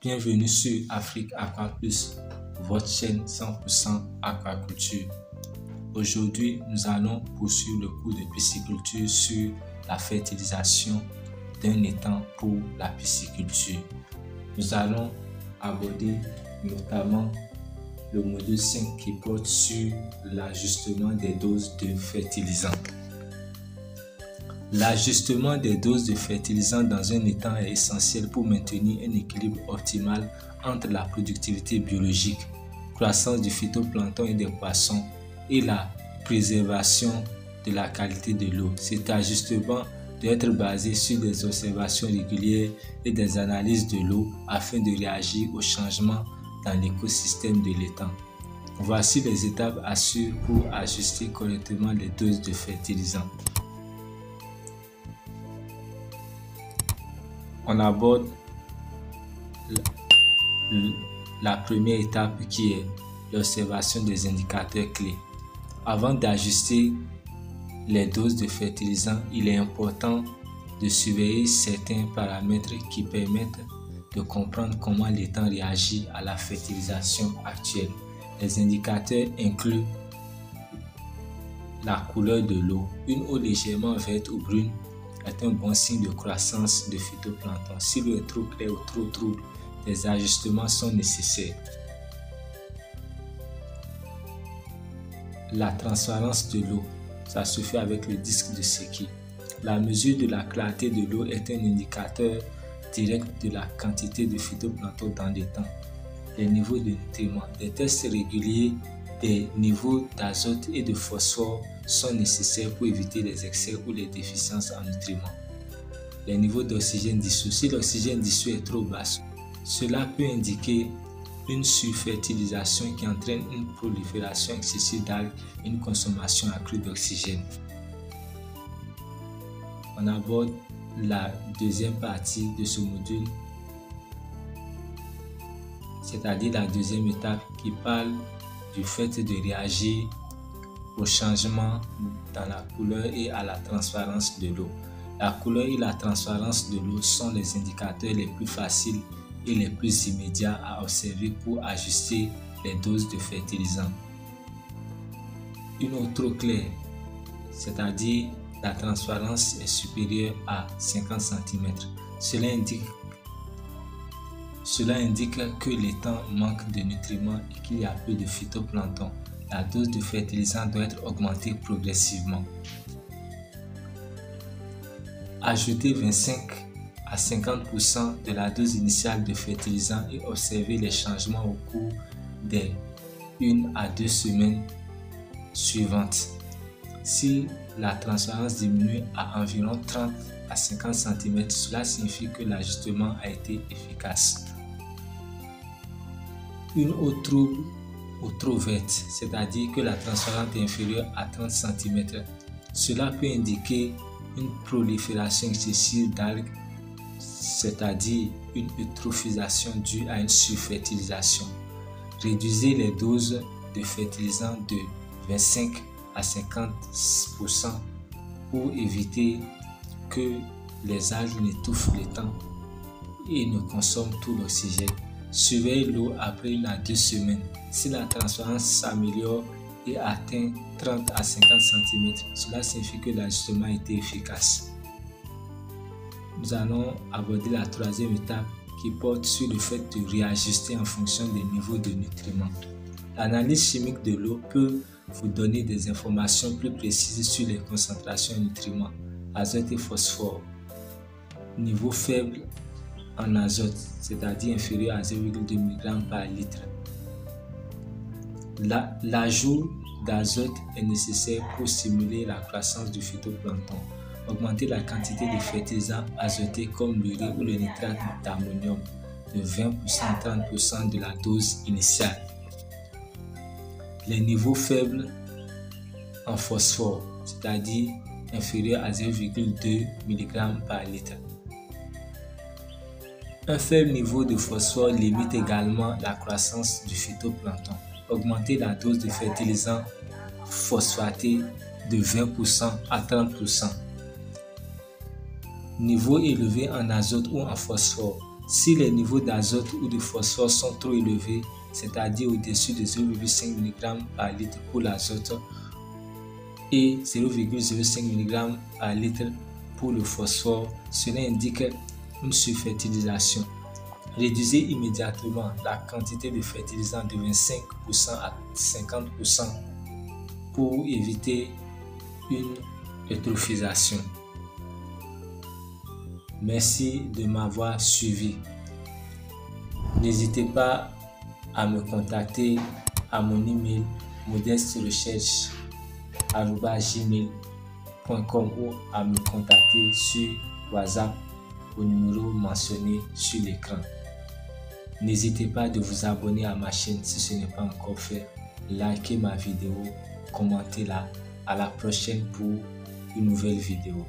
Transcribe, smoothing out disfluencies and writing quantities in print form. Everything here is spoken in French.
Bienvenue sur Afrique Aqua Plus, votre chaîne 100% aquaculture. Aujourd'hui, nous allons poursuivre le cours de pisciculture sur la fertilisation d'un étang pour la pisciculture. Nous allons aborder notamment le module 5 qui porte sur l'ajustement des doses de fertilisants. L'ajustement des doses de fertilisants dans un étang est essentiel pour maintenir un équilibre optimal entre la productivité biologique, croissance du phytoplancton et des poissons et la préservation de la qualité de l'eau. Cet ajustement doit être basé sur des observations régulières et des analyses de l'eau afin de réagir aux changements dans l'écosystème de l'étang. Voici les étapes à suivre pour ajuster correctement les doses de fertilisants. On aborde la première étape qui est l'observation des indicateurs clés. Avant d'ajuster les doses de fertilisants, il est important de surveiller certains paramètres qui permettent de comprendre comment l'étang réagit à la fertilisation actuelle. Les indicateurs incluent la couleur de l'eau. Une eau légèrement verte ou brune est un bon signe de croissance de phytoplancton. Si l'eau est trop claire ou trop trouble, des ajustements sont nécessaires. La transparence de l'eau, ça se fait avec le disque de Secchi. La mesure de la clarté de l'eau est un indicateur direct de la quantité de phytoplancton dans l'étang. Les niveaux de nutriments, des tests réguliers des niveaux d'azote et de phosphore sont nécessaires pour éviter les excès ou les déficiences en nutriments. Les niveaux d'oxygène dissous. Si l'oxygène dissous est trop bas, cela peut indiquer une surfertilisation qui entraîne une prolifération excessive d'algues et une consommation accrue d'oxygène. On aborde la deuxième partie de ce module, c'est-à-dire la deuxième étape qui parle du fait de réagir au changement dans la couleur et à la transparence de l'eau. La couleur et la transparence de l'eau sont les indicateurs les plus faciles et les plus immédiats à observer pour ajuster les doses de fertilisants. Une eau trop claire, c'est-à-dire la transparence est supérieure à 50 cm. Cela indique que l'étang manque de nutriments et qu'il y a peu de phytoplancton. La dose de fertilisant doit être augmentée progressivement. Ajouter 25 à 50% de la dose initiale de fertilisant et observer les changements au cours des 1 à 2 semaines suivantes. Si la transparence diminue à environ 30 à 50 cm, cela signifie que l'ajustement a été efficace. Une eau trouble ou trop verte, c'est-à-dire que la transparence est inférieure à 30 cm. Cela peut indiquer une prolifération excessive d'algues, c'est-à-dire une eutrophisation due à une surfertilisation. Réduisez les doses de fertilisants de 25 à 50% pour éviter que les algues n'étouffent l'étang et ne consomment tout l'oxygène. Surveillez l'eau après 1 à 2 semaines. Si la transparence s'améliore et atteint 30 à 50 cm, cela signifie que l'ajustement a été efficace. Nous allons aborder la troisième étape qui porte sur le fait de réajuster en fonction des niveaux de nutriments. L'analyse chimique de l'eau peut vous donner des informations plus précises sur les concentrations de nutriments, azote et phosphore. Niveau faible en azote, c'est-à-dire inférieur à 0,2 mg par litre. L'ajout d'azote est nécessaire pour stimuler la croissance du phytoplancton. Augmenter la quantité de fertilisants azotés comme l'urée ou le nitrate d'ammonium de 20% à 30% de la dose initiale. Les niveaux faibles en phosphore, c'est-à-dire inférieur à 0,2 mg par litre. Un faible niveau de phosphore limite également la croissance du phytoplancton. Augmenter la dose de fertilisants phosphatés de 20% à 30%. Niveau élevé en azote ou en phosphore. Si les niveaux d'azote ou de phosphore sont trop élevés, c'est-à-dire au-dessus de 0,5 mg par litre pour l'azote et 0,05 mg par litre pour le phosphore, cela indique une surfertilisation. Réduisez immédiatement la quantité de fertilisant de 25% à 50% pour éviter une eutrophisation. Merci de m'avoir suivi. N'hésitez pas à me contacter à mon email modesterecherche@gmail.com ou à me contacter sur WhatsApp au numéro mentionné sur l'écran. N'hésitez pas de vous abonner à ma chaîne si ce n'est pas encore fait. Likez ma vidéo, commentez-la. À la prochaine pour une nouvelle vidéo.